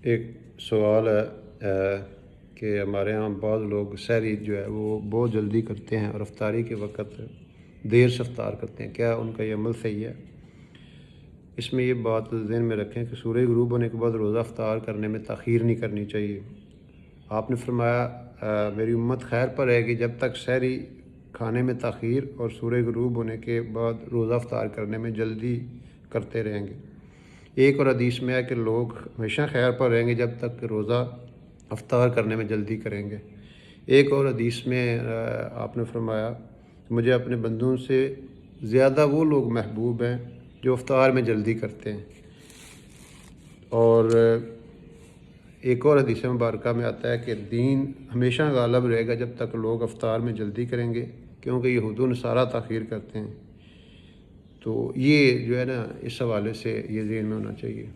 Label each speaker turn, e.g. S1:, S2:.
S1: एक सवाल है कि हमारे यहाँ बाद लोग सहरी जो है वो बहुत जल्दी करते हैं और अफ्तारी के वक़्त देर से अफ्तार करते हैं, क्या उनका ये अमल सही है? इसमें ये बात ज़हन में रखें कि सूरज ग़ुरूब होने के बाद रोज़ा अफ्तार करने में ताख़ीर नहीं करनी चाहिए। आपने फरमाया मेरी उम्मत खैर पर रहेगी जब तक सहरी खाने में ताख़ीर और सूरज ग़ुरूब होने के बाद रोज़ा अफ्तार करने में जल्दी करते रहेंगे। एक और हदीस में है कि लोग हमेशा खैर पर रहेंगे जब तक कि रोज़ा अफ्तार करने में जल्दी करेंगे। एक और हदीस में आपने फरमाया मुझे अपने बंदों से ज़्यादा वो लोग महबूब हैं जो अफ्तार में जल्दी करते हैं। और एक और हदीस मुबारका में आता है कि दीन हमेशा गालिब रहेगा जब तक लोग अफ्तार में जल्दी करेंगे, क्योंकि यहूद व नसारा ताख़ीर करते हैं। तो ये जो है ना, इस हवाले से ये ज़हन में होना चाहिए।